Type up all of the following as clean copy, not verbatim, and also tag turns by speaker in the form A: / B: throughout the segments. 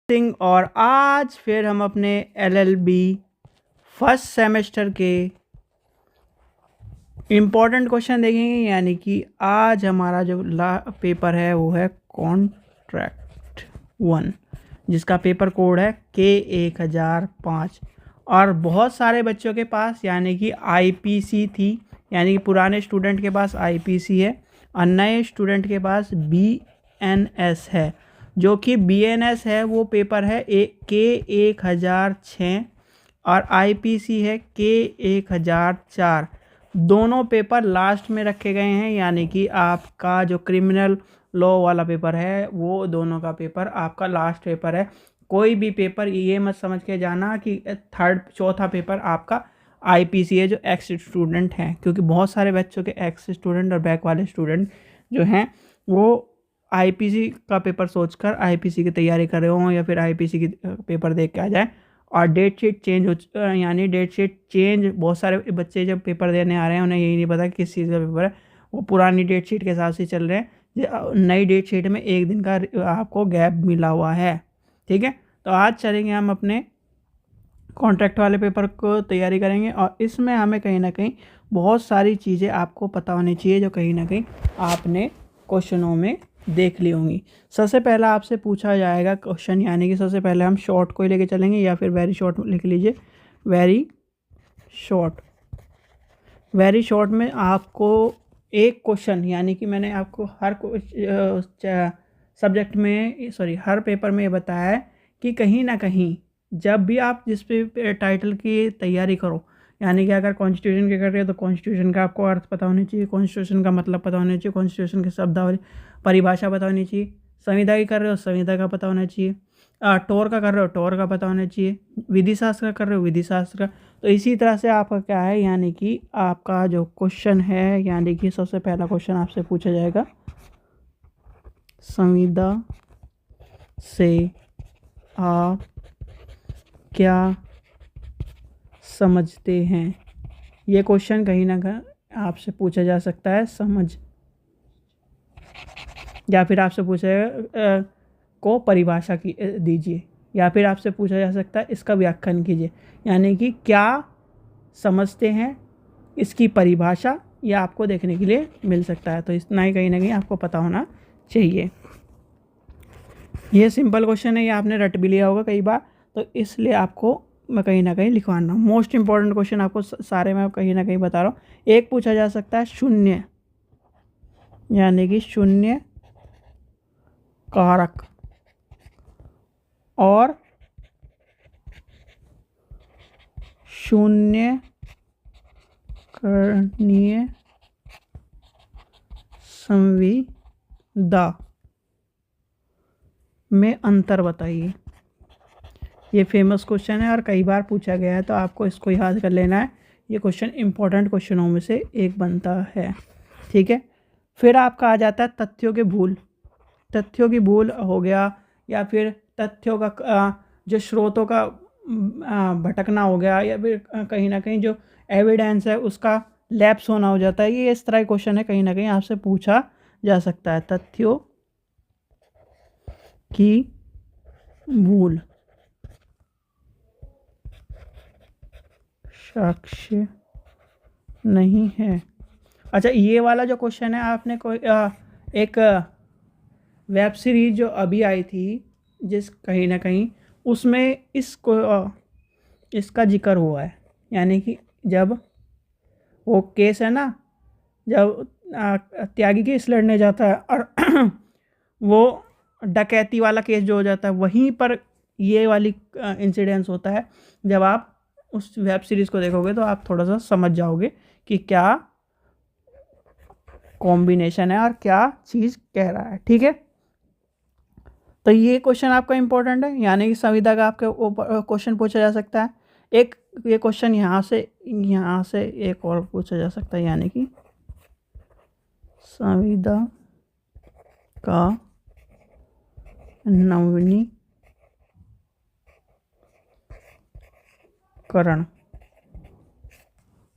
A: सिंह और आज फिर हम अपने एलएलबी फर्स्ट सेमेस्टर के इम्पोर्टेंट क्वेश्चन देखेंगे। यानी कि आज हमारा जो पेपर है वो है कॉन्ट्रैक्ट 1, जिसका पेपर कोड है K1005। और बहुत सारे बच्चों के पास यानी कि आईपीसी थी, यानी कि पुराने स्टूडेंट के पास आईपीसी है और नए स्टूडेंट के पास बीएनएस है। जो कि बीएनएस है वो पेपर है K1006 और आईपीसी है K1004। दोनों पेपर लास्ट में रखे गए हैं, यानी कि आपका जो क्रिमिनल लॉ वाला पेपर है वो दोनों का पेपर आपका लास्ट पेपर है। कोई भी पेपर ये मत समझ के जाना कि चौथा पेपर आपका आईपीसी है जो एक्स स्टूडेंट हैं, क्योंकि बहुत सारे बच्चों के एक्स स्टूडेंट और बैक वाले स्टूडेंट जो हैं वो आईपीसी का पेपर सोचकर आईपीसी की तैयारी कर रहे हों या फिर आईपीसी की पेपर देख के आ जाए और डेट शीट चेंज हो, यानी डेट शीट चेंज। बहुत सारे बच्चे जब पेपर देने आ रहे हैं उन्हें यही नहीं पता किस चीज़ का पेपर है, वो पुरानी डेट शीट के हिसाब से चल रहे हैं। नई डेट शीट में एक दिन का आपको गैप मिला हुआ है। ठीक है, तो आज चलेंगे हम अपने कॉन्ट्रैक्ट वाले पेपर को तैयारी करेंगे और इसमें हमें कहीं ना कहीं बहुत सारी चीज़ें आपको पता होनी चाहिए जो कहीं ना कहीं आपने क्वेश्चनों में देख ली होंगी। सबसे पहला आपसे पूछा जाएगा क्वेश्चन, यानी कि सबसे पहले हम शॉर्ट को ही लेके चलेंगे या फिर वेरी शॉर्ट लिख लीजिए। वेरी शॉर्ट में आपको एक क्वेश्चन, यानी कि मैंने आपको हर सब्जेक्ट में हर पेपर में बताया है कि कहीं ना कहीं जब भी आप जिस पे टाइटल की तैयारी करो, यानी कि अगर कॉन्स्टिट्यूशन के कर रहे हो तो कॉन्स्टिट्यूशन का आपको अर्थ पता होना चाहिए, कॉन्स्टिट्यूशन का मतलब पता होना चाहिए, कॉन्स्टिट्यूशन की शब्दावली परिभाषा पता होनी चाहिए। संविधा की कर रहे हो संविधा का पता होना चाहिए, टोर का कर रहे हो टोर का पता होना चाहिए, विधि शास्त्र का कर रहे हो विधि शास्त्र का। तो इसी तरह से आपका क्या है, यानी कि आपका जो क्वेश्चन है, यानी कि सबसे पहला क्वेश्चन आपसे पूछा जाएगा संविधा से आप क्या समझते हैं। ये क्वेश्चन कहीं ना कहीं आपसे पूछा जा सकता है समझ, या फिर आपसे पूछा जाएगा को परिभाषा की दीजिए, या फिर आपसे पूछा जा सकता है इसका व्याख्यान कीजिए। यानी कि क्या समझते हैं इसकी परिभाषा या आपको देखने के लिए मिल सकता है। तो इतना ही कहीं ना कहीं आपको पता होना चाहिए। ये सिंपल क्वेश्चन है, ये आपने रट भी लिया होगा कई बार, तो इसलिए आपको मैं कहीं ना कहीं लिखवाना हूँ। मोस्ट इंपॉर्टेंट क्वेश्चन आपको सारे मैं कहीं ना कहीं बता रहा हूँ। एक पूछा जा सकता है शून्य, यानी कि शून्य कारक और शून्य करणीय संविदा में अंतर बताइए। ये फेमस क्वेश्चन है और कई बार पूछा गया है, तो आपको इसको याद कर लेना है। ये क्वेश्चन इंपॉर्टेंट क्वेश्चनों में से एक बनता है। ठीक है, फिर आपका आ जाता है तथ्यों की भूल हो गया, या फिर तथ्यों का जो स्रोतों का भटकना हो गया, या फिर कहीं ना कहीं जो एविडेंस है उसका लैप्स होना हो जाता है। ये इस तरह का क्वेश्चन है, कहीं ना कहीं आपसे पूछा जा सकता है। तथ्यों की भूल, साक्ष्य नहीं है। अच्छा, ये वाला जो क्वेश्चन है, आपने कोई एक वेब सीरीज जो अभी आई थी जिस कहीं ना कहीं उसमें इसका जिक्र हुआ है। यानी कि जब वो केस है ना, जब त्यागी केस लड़ने जाता है और वो डकैती वाला केस जो हो जाता है, वहीं पर ये वाली इंसिडेंस होता है। जब आप उस वेब सीरीज़ को देखोगे तो आप थोड़ा सा समझ जाओगे कि क्या कॉम्बिनेशन है और क्या चीज़ कह रहा है। ठीक है, तो ये क्वेश्चन आपका इंपॉर्टेंट है, यानी कि संविधा का आपके ऊपर क्वेश्चन पूछा जा सकता है। एक ये क्वेश्चन यहाँ से एक और पूछा जा सकता है, यानी कि संविधा का नवीनीकरण।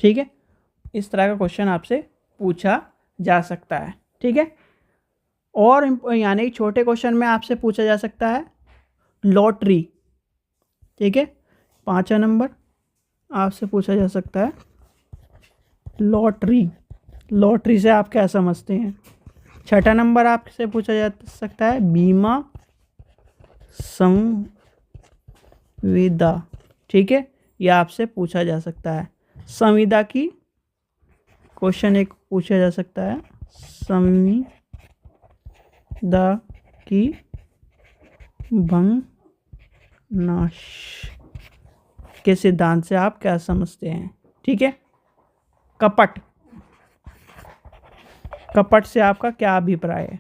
A: ठीक है, इस तरह का क्वेश्चन आपसे पूछा जा सकता है। ठीक है, और यानी छोटे क्वेश्चन में आपसे पूछा जा सकता है लॉटरी। ठीक है, 5वां नंबर आपसे पूछा जा सकता है लॉटरी। लॉटरी से आप क्या समझते हैं? 6वां नंबर आपसे पूछा जा सकता है बीमा संविदा। ठीक है, यह आपसे पूछा जा सकता है। संविदा की क्वेश्चन एक पूछा जा सकता है, संविदा की भंग नाश के सिद्धांत से आप क्या समझते हैं? ठीक है, कपट, कपट से आपका क्या अभिप्राय है?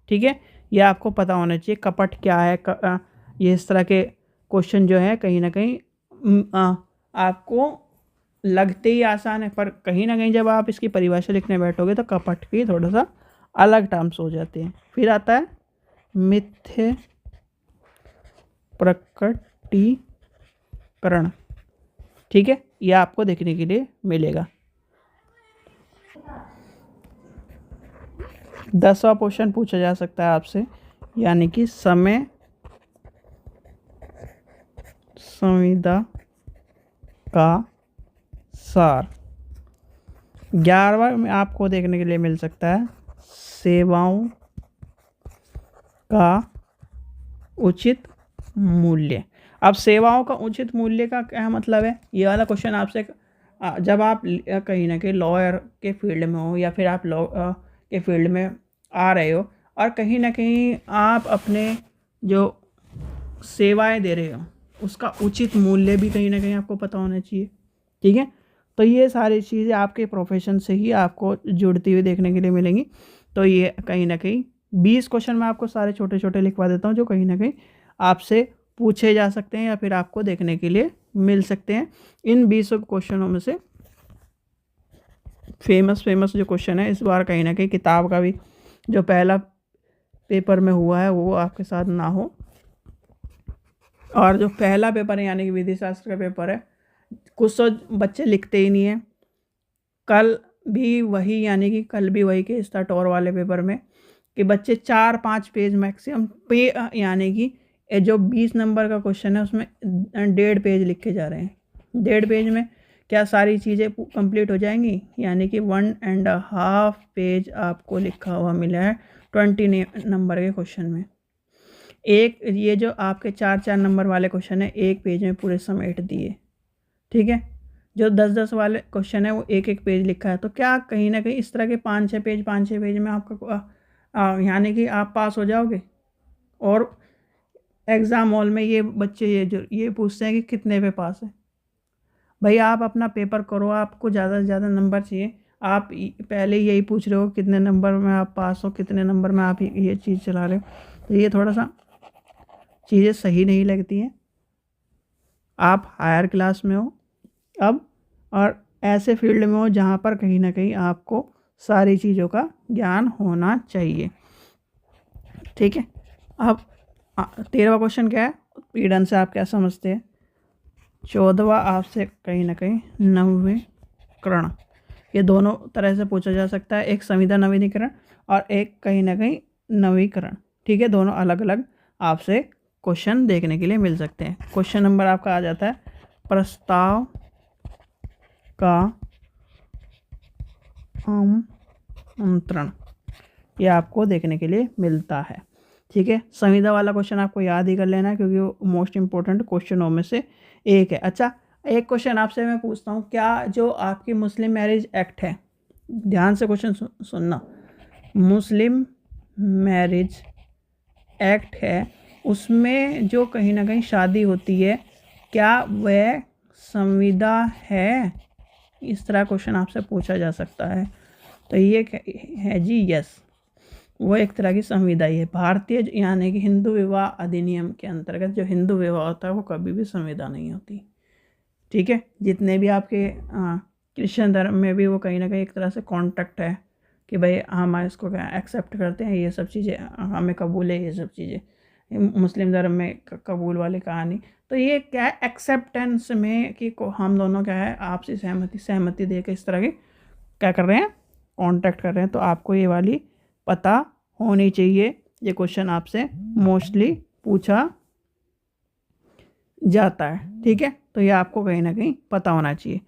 A: ठीक है, यह आपको पता होना चाहिए कपट क्या है। ये इस तरह के क्वेश्चन जो है कहीं ना कहीं आपको लगते ही आसान है, पर कहीं ना कहीं जब आप इसकी परिभाषा लिखने बैठोगे तो कपट की थोड़ा सा अलग टर्म्स हो जाते हैं। फिर आता है मिथ्य प्रकटीकरण। ठीक है, यह आपको देखने के लिए मिलेगा। 10वां क्वेश्चन पूछा जा सकता है आपसे, यानी कि समय संविदा का सार। 11वां में आपको देखने के लिए मिल सकता है सेवाओं का उचित मूल्य। अब सेवाओं का उचित मूल्य का क्या मतलब है? ये वाला क्वेश्चन आपसे जब आप कहीं ना कहीं लॉयर के फील्ड में हो या फिर आप लॉ के फील्ड में आ रहे हो और कहीं ना कहीं आप अपने जो सेवाएं दे रहे हो उसका उचित मूल्य भी कहीं ना कहीं आपको पता होना चाहिए। ठीक है, तो ये सारी चीज़ें आपके प्रोफेशन से ही आपको जुड़ती हुई देखने के लिए मिलेंगी। तो ये कहीं ना कहीं 20 क्वेश्चन मैं आपको सारे छोटे छोटे लिखवा देता हूँ जो कहीं ना कहीं आपसे पूछे जा सकते हैं या फिर आपको देखने के लिए मिल सकते हैं। इन 20 क्वेश्चनों में से फेमस जो क्वेश्चन है, इस बार कहीं ना कहीं किताब का भी जो पहला पेपर में हुआ है वो आपके साथ ना हो, और जो पहला पेपर है यानी कि विधि शास्त्र का पेपर है, कुछ तो बच्चे लिखते ही नहीं है। कल भी वही, यानी कि कल भी वही केस था टॉर वाले पेपर में कि बच्चे 4-5 पेज मैक्सिमम पे, यानी कि जो 20 नंबर का क्वेश्चन है उसमें 1.5 पेज लिख के जा रहे हैं। 1.5 पेज में क्या सारी चीज़ें कंप्लीट हो जाएंगी? यानी कि 1.5 पेज आपको लिखा हुआ मिला है 20 नंबर के क्वेश्चन में। एक ये जो आपके 4-4 नंबर वाले क्वेश्चन है एक पेज में पूरे समेट दिए। ठीक है, जो 10-10 वाले क्वेश्चन है वो एक एक पेज लिखा है। तो क्या कहीं ना कहीं इस तरह के 5-6 पेज में आपका यानी कि आप पास हो जाओगे? और एग्ज़ाम हॉल में ये बच्चे ये पूछते हैं कि कितने पे पास है। भाई आप अपना पेपर करो, आपको ज़्यादा से ज़्यादा नंबर चाहिए, आप पहले यही पूछ रहे हो कितने नंबर में आप पास हो, कितने नंबर में आप ये चीज़ चला रहे हो। तो ये थोड़ा सा चीज़ें सही नहीं लगती हैं। आप हायर क्लास में हो अब और ऐसे फील्ड में हो जहाँ पर कहीं ना कहीं आपको सारी चीज़ों का ज्ञान होना चाहिए। ठीक है, अब 13वां क्वेश्चन क्या है? पीड़न से आप क्या समझते हैं? 14वां आपसे कहीं ना कहीं नवीकरण। ये दोनों तरह से पूछा जा सकता है, एक संविदा नवीनीकरण और एक कहीं ना कहीं नवीकरण। ठीक है, दोनों अलग अलग आपसे क्वेश्चन देखने के लिए मिल सकते हैं। क्वेश्चन नंबर आपका आ जाता है प्रस्ताव का आमंत्रण, ये आपको देखने के लिए मिलता है। ठीक है, संविदा वाला क्वेश्चन आपको याद ही कर लेना है क्योंकि वो मोस्ट इंपॉर्टेंट क्वेश्चनों में से एक है। अच्छा, एक क्वेश्चन आपसे मैं पूछता हूँ, क्या जो आपकी मुस्लिम मैरिज एक्ट है, ध्यान से क्वेश्चन सुनना, मुस्लिम मैरिज एक्ट है उसमें जो कहीं ना कहीं शादी होती है क्या वह संविदा है? इस तरह क्वेश्चन आपसे पूछा जा सकता है। तो ये है जी यस, वो एक तरह की संविदा ही है। भारतीय यानी कि हिंदू विवाह अधिनियम के अंतर्गत जो हिंदू विवाह होता है वो कभी भी संविदा नहीं होती। ठीक है, जितने भी आपके क्रिश्चियन धर्म में भी वो कहीं ना कहीं एक तरह से कॉन्ट्रैक्ट है कि भाई हम इसको क्या एक्सेप्ट करते हैं, ये सब चीज़ें हमें कबूल है, ये सब चीज़ें मुस्लिम धर्म में कबूल वाली कहानी। तो ये क्या है, एक्सेप्टेंस में कि हम दोनों क्या है आपसी सहमति दे के इस तरह के क्या कर रहे हैं, कॉन्ट्रैक्ट कर रहे हैं। तो आपको ये वाली पता होनी चाहिए, ये क्वेश्चन आपसे मोस्टली पूछा जाता है। ठीक है, तो ये आपको कहीं ना कहीं पता होना चाहिए।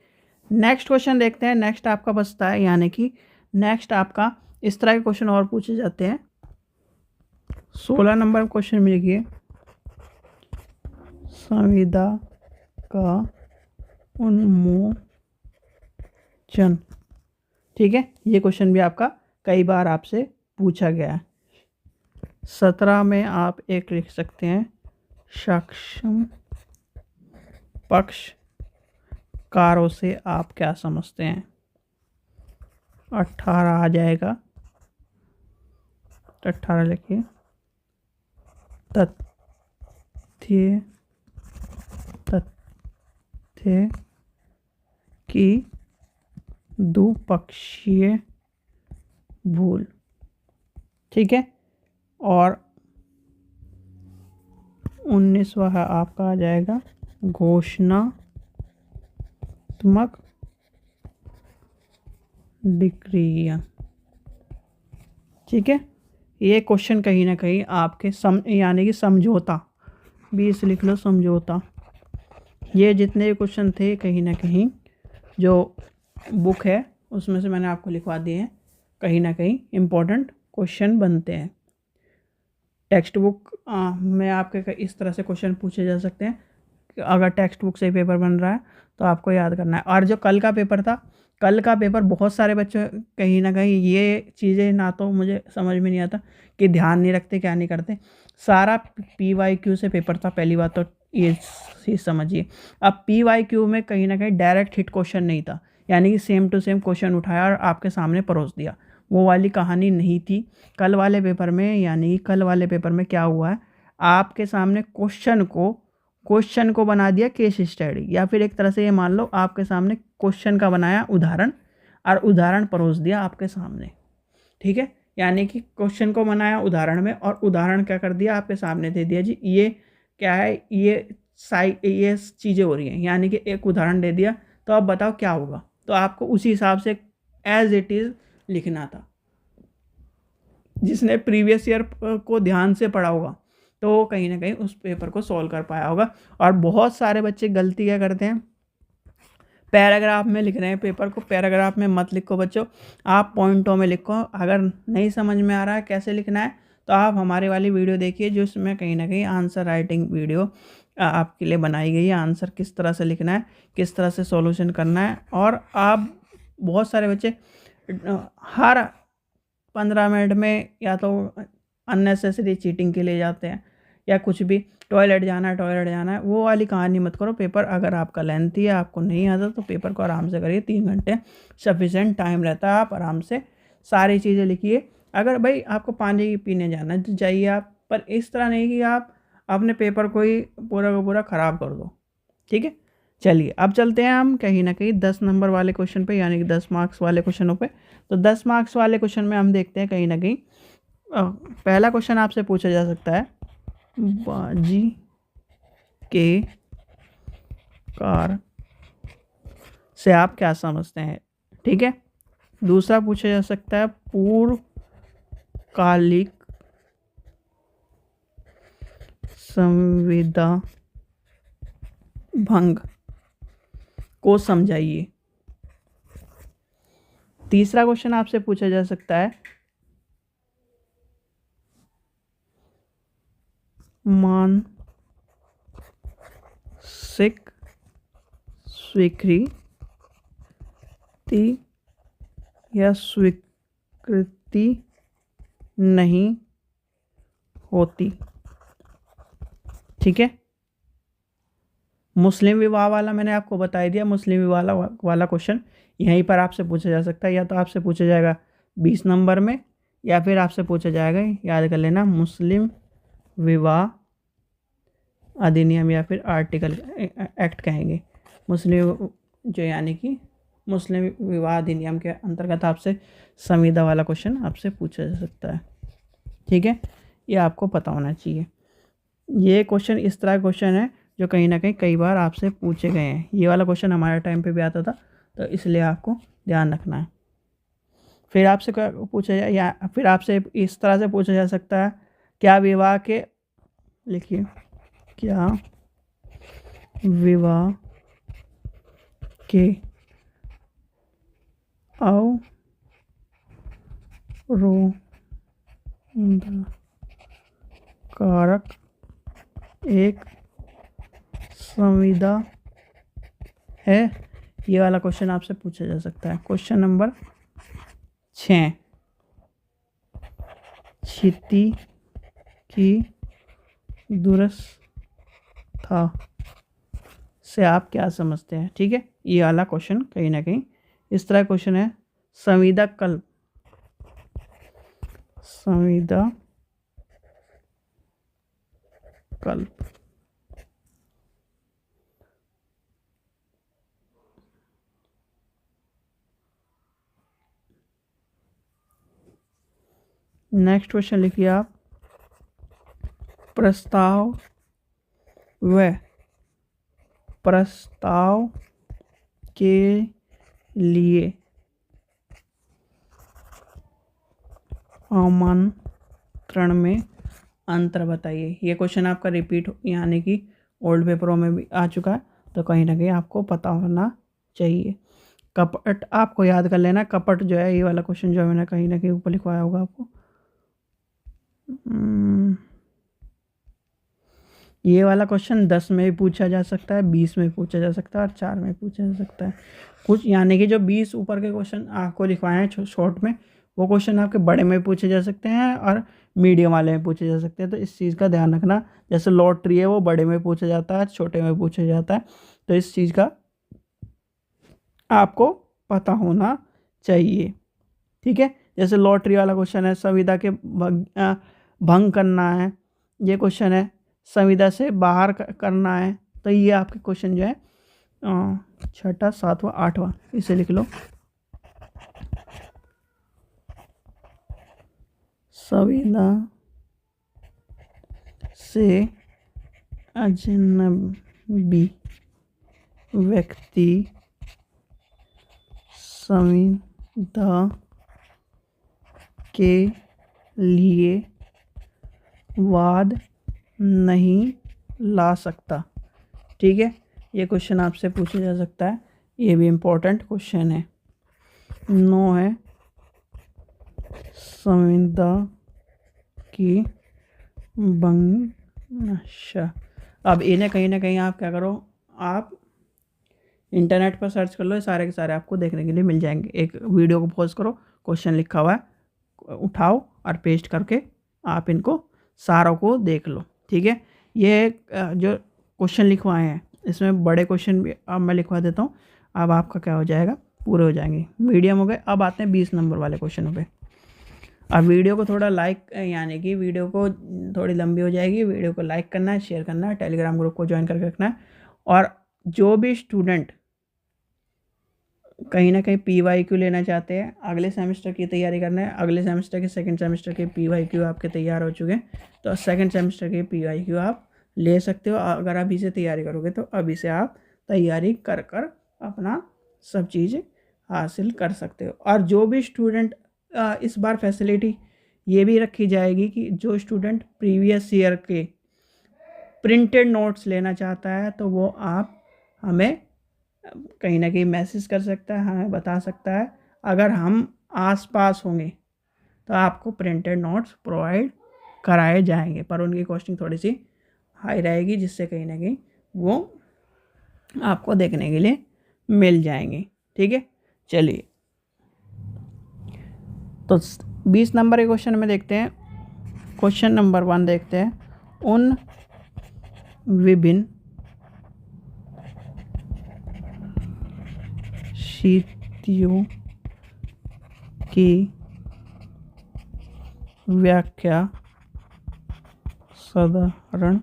A: नेक्स्ट क्वेश्चन देखते हैं। नेक्स्ट आपका बचता है, यानी कि नेक्स्ट आपका इस तरह के क्वेश्चन और पूछे जाते हैं। 16 नंबर क्वेश्चन में लिखिए, संविदा का उन्मोचन। ठीक है, ये क्वेश्चन भी आपका कई बार आपसे पूछा गया है। 17 में आप एक लिख सकते हैं, सक्षम पक्षकारों से आप क्या समझते हैं। 18 आ जाएगा, 18 लिखिए, तथ्य की द्विपक्षीय भूल। ठीक है, और 19वां है आपका आ जाएगा, घोषणात्मक डिक्रिया। ठीक है, ये क्वेश्चन कहीं ना कहीं आपके यानी कि समझौता, 20 लिख लो, समझौता। ये जितने भी क्वेश्चन थे कहीं ना कहीं जो बुक है उसमें से मैंने आपको लिखवा दिए हैं, कहीं ना कहीं इम्पोर्टेंट क्वेश्चन बनते हैं। टेक्स्ट बुक में आपके इस तरह से क्वेश्चन पूछे जा सकते हैं कि अगर टेक्स्ट बुक से पेपर बन रहा है तो आपको याद करना है। और जो कल का पेपर था, कल का पेपर बहुत सारे बच्चे कहीं ना कहीं ये चीज़ें ना तो मुझे समझ में नहीं आता कि ध्यान नहीं रखते, क्या नहीं करते। सारा PYQ से पेपर था, पहली बात तो ये चीज़ समझिए। अब PYQ में कहीं ना कहीं डायरेक्ट हिट क्वेश्चन नहीं था, यानी कि सेम टू सेम क्वेश्चन उठाया और आपके सामने परोस दिया, वो वाली कहानी नहीं थी कल वाले पेपर में। यानी कि कल वाले पेपर में क्या हुआ है, आपके सामने क्वेश्चन को बना दिया केस स्टडी, या फिर एक तरह से ये मान लो आपके सामने क्वेश्चन का बनाया उदाहरण और उदाहरण परोस दिया आपके सामने। ठीक है, यानी कि क्वेश्चन को बनाया उदाहरण में और उदाहरण क्या कर दिया आपके सामने दे दिया, जी ये क्या है, ये चीज़ें हो रही हैं, यानी कि एक उदाहरण दे दिया, तो अब बताओ क्या होगा। तो आपको उसी हिसाब से एज इट इज़ लिखना था। जिसने प्रीवियस ईयर को ध्यान से पढ़ा होगा तो कहीं ना कहीं उस पेपर को सॉल्व कर पाया होगा। और बहुत सारे बच्चे गलती क्या करते हैं, पैराग्राफ में लिख रहे हैं पेपर को। पैराग्राफ में मत लिखो बच्चों, आप पॉइंटों में लिखो। अगर नहीं समझ में आ रहा है कैसे लिखना है तो आप हमारी वाली वीडियो देखिए, जिसमें कहीं ना कहीं आंसर राइटिंग वीडियो आपके लिए बनाई गई है। आंसर किस तरह से लिखना है, किस तरह से सॉल्यूशन करना है। और आप बहुत सारे बच्चे हर 15 मिनट में या तो अननेसेसरी चीटिंग के लिए जाते हैं या कुछ भी, टॉयलेट जाना है, वो वाली कहानी मत करो। पेपर अगर आपका लेंथी है, आपको नहीं आता तो पेपर को आराम से करिए, 3 घंटे सफिशेंट टाइम रहता है, आप आराम से सारी चीज़ें लिखिए। अगर भाई आपको पानी पीने जाना है तो जाइए आप, पर इस तरह नहीं कि आप अपने पेपर को ही पूरा का पूरा ख़राब कर दो। ठीक है, चलिए अब चलते हैं हम कहीं ना कहीं 10 नंबर वाले क्वेश्चन पे, यानी कि 10 मार्क्स वाले क्वेश्चनों पे। तो 10 मार्क्स वाले क्वेश्चन में हम देखते हैं कहीं ना कहीं पहला क्वेश्चन आपसे पूछा जा सकता है, बाजी के कार से आप क्या समझते हैं। ठीक है, दूसरा पूछा जा सकता है, पूर्वकालिक संविदा भंग को समझाइए। तीसरा क्वेश्चन आपसे पूछा जा सकता है, मानसिक स्वीकृति या स्वीकृति नहीं होती। ठीक है, मुस्लिम विवाह वाला मैंने आपको बता दिया। मुस्लिम विवाह वाला क्वेश्चन यहीं पर आपसे पूछा जा सकता है, या तो आपसे पूछा जाएगा 20 नंबर में, या फिर आपसे पूछा जाएगा, याद कर लेना, मुस्लिम विवाह अधिनियम या फिर आर्टिकल एक्ट कहेंगे, मुस्लिम जो यानी कि मुस्लिम विवाह अधिनियम के अंतर्गत आपसे संविदा वाला क्वेश्चन आपसे पूछा जा सकता है। ठीक है, ये आपको पता होना चाहिए। ये क्वेश्चन इस तरह का क्वेश्चन है जो कहीं ना कहीं कई बार आपसे पूछे गए हैं। ये वाला क्वेश्चन हमारे टाइम पे भी आता था, तो इसलिए आपको ध्यान रखना है। फिर आपसे क्या पूछा जाए, या फिर आपसे इस तरह से पूछा जा सकता है, क्या विवाह के, लिखिए, क्या विवाह के कारक एक संविदा है। ये वाला क्वेश्चन आपसे पूछा जा सकता है। क्वेश्चन नंबर 6, क्षिति की दुरस्था से आप क्या समझते हैं? ठीक है, ये वाला क्वेश्चन कहीं ना कहीं इस तरह क्वेश्चन है। संविदा कल्प नेक्स्ट क्वेश्चन लिखिए आप। प्रस्ताव के लिए आमंत्रण में अंतर बताइए। ये क्वेश्चन आपका रिपीट यानी कि ओल्ड पेपरों में भी आ चुका है, तो कहीं ना कहीं आपको पता होना चाहिए। कपट आपको याद कर लेना। कपट जो है, ये वाला क्वेश्चन जो मैंने कहीं ना कहीं ऊपर लिखवाया होगा आपको। ये वाला क्वेश्चन 10 में भी पूछा जा सकता है, 20 में पूछा जा सकता है और 4 में पूछा जा सकता है। कुछ यानी कि जो 20 ऊपर के क्वेश्चन आपको लिखवाए हैं शॉर्ट में, वो क्वेश्चन आपके बड़े में पूछे जा सकते हैं और मीडियम वाले में पूछे जा सकते हैं। तो इस चीज़ का ध्यान रखना। जैसे लॉटरी है, वो बड़े में पूछा जाता है, छोटे में पूछा जाता है। तो इस चीज़ का आपको पता होना चाहिए। ठीक है, जैसे लॉटरी वाला क्वेश्चन है, संविदा के भंग करना है। ये क्वेश्चन है संविदा से बाहर करना है। तो ये आपके क्वेश्चन जो है 6ठा, 7वां, 8वां, इसे लिख लो। संविदा से अजनबी व्यक्ति संविदा के लिए वाद नहीं ला सकता। ठीक है, ये क्वेश्चन आपसे पूछा जा सकता है। ये भी इम्पोर्टेंट क्वेश्चन है। 9 है, संविदा की वंशा। अब इन्हें कहीं ना कहीं आप क्या करो, आप इंटरनेट पर सर्च कर लो, सारे के सारे आपको देखने के लिए मिल जाएंगे। एक वीडियो को पॉज करो, क्वेश्चन लिखा हुआ है उठाओ और पेस्ट करके आप इनको सारों को देख लो। ठीक है, ये जो क्वेश्चन लिखवाए हैं, इसमें बड़े क्वेश्चन भी अब मैं लिखवा देता हूँ। अब आपका क्या हो जाएगा, पूरे हो जाएंगे। मीडियम हो गए। अब आते हैं 20 नंबर वाले क्वेश्चनों पे। अब वीडियो को थोड़ा लाइक, यानी कि वीडियो को थोड़ी लंबी हो जाएगी, वीडियो को लाइक करना है, शेयर करना है, टेलीग्राम ग्रुप को ज्वाइन करके रखना है। और जो भी स्टूडेंट कहीं ना कहीं PYQ लेना चाहते हैं, अगले सेमेस्टर की तैयारी करना है, अगले सेमेस्टर के सेकंड सेमेस्टर के PYQ आपके तैयार हो चुके हैं, तो सेकंड सेमेस्टर के PYQ आप ले सकते हो। अगर अभी से तैयारी करोगे तो अभी से आप तैयारी कर कर अपना सब चीज़ हासिल कर सकते हो। और जो भी स्टूडेंट इस बार फैसिलिटी ये भी रखी जाएगी कि जो स्टूडेंट प्रीवियस ईयर के प्रिंटेड नोट्स लेना चाहता है, तो वो आप हमें कहीं ना कहीं मैसेज कर सकता है, हमें बता सकता है। अगर हम आसपास होंगे तो आपको प्रिंटेड नोट्स प्रोवाइड कराए जाएंगे, पर उनकी कॉस्टिंग थोड़ी सी हाई रहेगी, जिससे कहीं ना कहीं वो आपको देखने के लिए मिल जाएंगे। ठीक है, चलिए तो 20 नंबर के क्वेश्चन में देखते हैं। क्वेश्चन नंबर 1 देखते हैं। उन विभिन्न स्थितियों की व्याख्या साधारण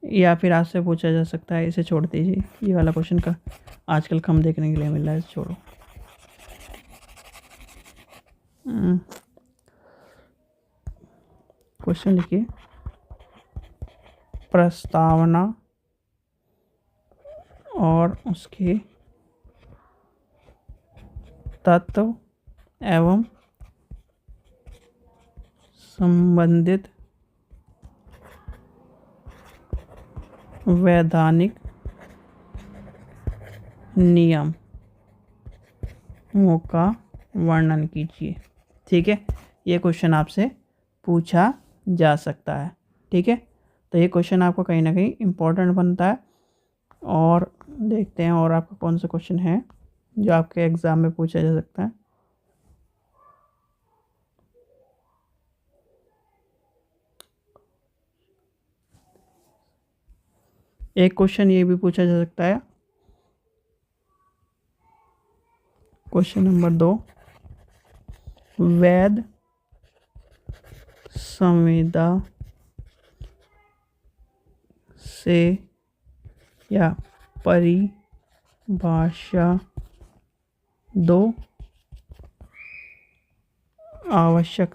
A: या फिर आज से पूछा जा सकता है, इसे छोड़ दीजिए। ये वाला क्वेश्चन का आजकल कम देखने के लिए मिल रहा है, छोड़ो। क्वेश्चन लिखिए। प्रस्तावना और उसके तत्व एवं संबंधित वैधानिक नियमों का वर्णन कीजिए। ठीक है, ये क्वेश्चन आपसे पूछा जा सकता है। ठीक है, तो ये क्वेश्चन आपको कहीं ना कहीं इम्पोर्टेंट बनता है। और देखते हैं और आपका कौन सा क्वेश्चन है जो आपके एग्ज़ाम में पूछा जा सकता है। एक क्वेश्चन ये भी पूछा जा सकता है, क्वेश्चन नंबर 2, वैध संविदा से या परिभाषा दो आवश्यक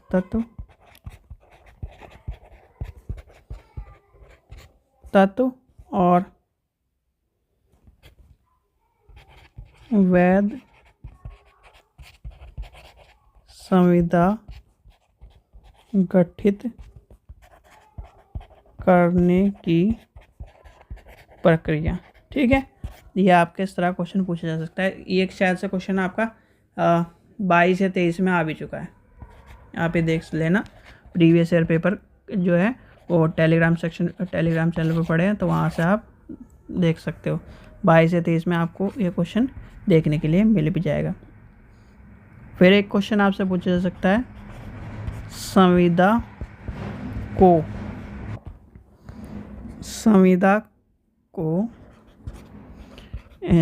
A: तत्व और वैध संविदा गठित करने की प्रक्रिया। ठीक है, ये आपके इस तरह क्वेश्चन पूछा जा सकता है। ये शायद से क्वेश्चन आपका 22 या 23 में आ भी चुका है। आप ये देख लेना, प्रीवियस ईयर पेपर जो है वो टेलीग्राम चैनल पर पढ़े हैं, तो वहाँ से आप देख सकते हो। 22 या 23 में आपको ये क्वेश्चन देखने के लिए मिल भी जाएगा। फिर एक क्वेश्चन आपसे पूछा जा सकता है, संविदा को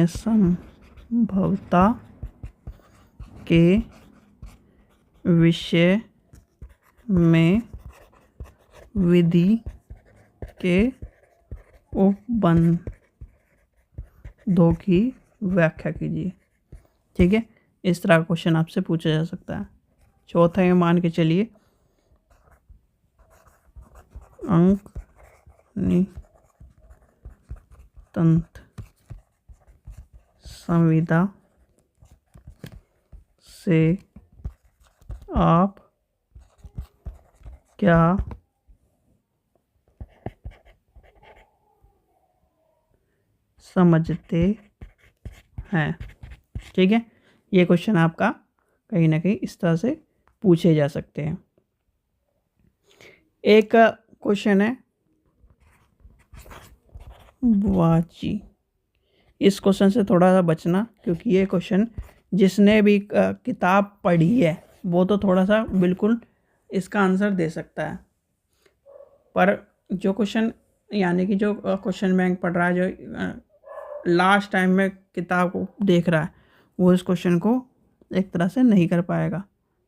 A: असंभवता के विषय में विधि के उपबंधों की व्याख्या कीजिए। ठीक है, इस तरह का क्वेश्चन आपसे पूछा जा सकता है। चौथा ये मान के चलिए, अंक तंत्र संविदा से आप क्या समझते हैं। ठीक है, ये क्वेश्चन आपका कहीं ना कहीं इस तरह से पूछे जा सकते हैं। एक क्वेश्चन है वाची, इस क्वेश्चन से थोड़ा सा बचना, क्योंकि ये क्वेश्चन जिसने भी किताब पढ़ी है वो तो थोड़ा सा बिल्कुल इसका आंसर दे सकता है, पर जो क्वेश्चन यानी कि जो क्वेश्चन बैंक पढ़ रहा है, जो लास्ट टाइम में किताब को देख रहा है, वो इस क्वेश्चन को एक तरह से नहीं कर पाएगा।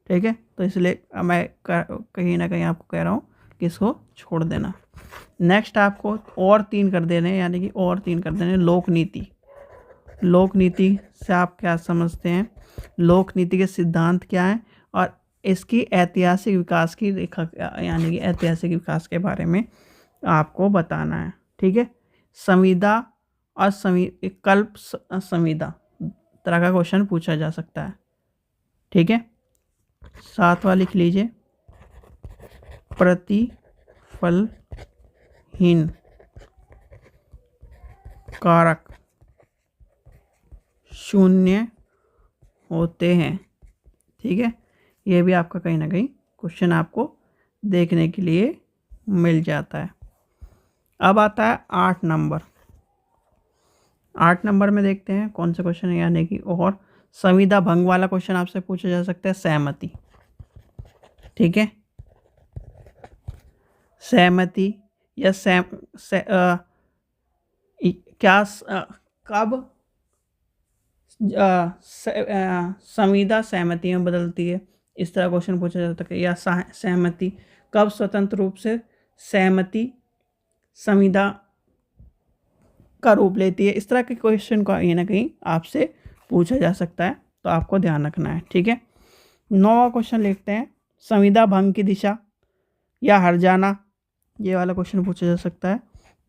A: ठीक है, तो इसलिए मैं कहीं ना कहीं आपको कह रहा हूँ कि इसको छोड़ देना। नेक्स्ट आपको और 3 कर देने, यानी कि और 3 कर देने। लोकनीति से आप क्या समझते हैं, लोकनीति के सिद्धांत क्या हैं, और इसकी ऐतिहासिक विकास की रेखा यानी कि ऐतिहासिक विकास के बारे में आपको बताना है। ठीक है, संविदा और कल्प संविदा तरह का क्वेश्चन पूछा जा सकता है। ठीक है, 7वां लिख लीजिए, प्रतिफलहीन कारक शून्य होते हैं। ठीक है, ये भी आपका कहीं ना कहीं क्वेश्चन आपको देखने के लिए मिल जाता है। अब आता है 8 नंबर। 8 नंबर में देखते हैं कौन सा क्वेश्चन है, यानी कि और संविदा भंग वाला क्वेश्चन आपसे पूछा जा सकता है, सहमति। ठीक है, सहमति या कब संविदा सहमति में बदलती है, इस तरह क्वेश्चन पूछा जा सकता है। या सहमति कब स्वतंत्र रूप से सहमति संविदा का रूप लेती है, इस तरह के क्वेश्चन को कहीं ना कहीं आपसे पूछा जा सकता है, तो आपको ध्यान रखना है। ठीक है, 9वां क्वेश्चन लिखते हैं, संविदा भंग की दिशा या हर्जाना, ये वाला क्वेश्चन पूछा जा सकता है।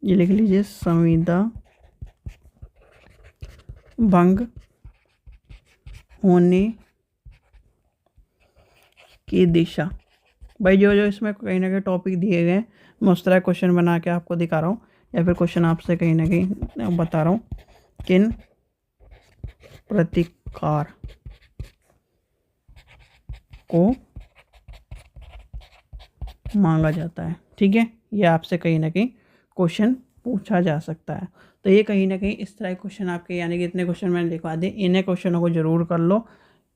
A: ये लिख लीजिए, संविदा भंग होने की दिशा। भाई जो जो इसमें कहीं ना कहीं टॉपिक दिए गए हैं, मैं उस तरह क्वेश्चन बना के आपको दिखा रहा हूँ, या फिर क्वेश्चन आपसे कहीं ना कहीं बता रहा हूँ, किन प्रतिकार को मांगा जाता है। ठीक है, ये आपसे कहीं ना कहीं क्वेश्चन पूछा जा सकता है। तो ये कहीं ना कहीं इस तरह के क्वेश्चन आपके, यानी कि इतने क्वेश्चन मैंने लिखवा दिए, इन्हें क्वेश्चनों को ज़रूर कर लो।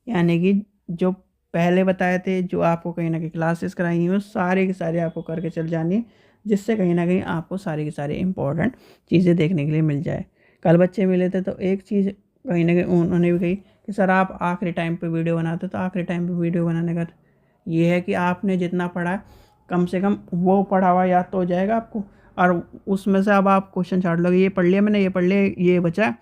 A: यानी कि जो पहले बताए थे, जो आपको कहीं ना कहीं क्लासेस कराई हैं, वो सारे के सारे आपको करके चल जानी है, जिससे कहीं ना कहीं आपको सारी की सारी इंपॉर्टेंट चीज़ें देखने के लिए मिल जाए। कल बच्चे मिले थे तो एक चीज़ कहीं ना कहीं उन्होंने भी कही कि सर आप आखिरी टाइम पे वीडियो बनाते, तो आखिरी टाइम पे वीडियो बनाने का ये है कि आपने जितना पढ़ा कम से कम वो पढ़ा हुआ याद तो हो जाएगा आपको, और उसमें से अब आप क्वेश्चन छाट लोगे, ये पढ़ लिया मैंने, ये पढ़ लिया, ये बचा,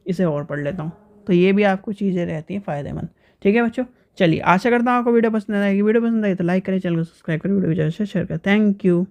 A: इसे और पढ़ लेता हूँ। तो ये भी आपको चीज़ें रहती हैं फ़ायदेमंद। ठीक है बच्चों, चलिए आशा करता हूँ आपको वीडियो पसंद आएगी। वीडियो पसंद आई तो लाइक करें, चैनल को सब्सक्राइब करें, वीडियो को ज़्यादा से शेयर करें। Thank you.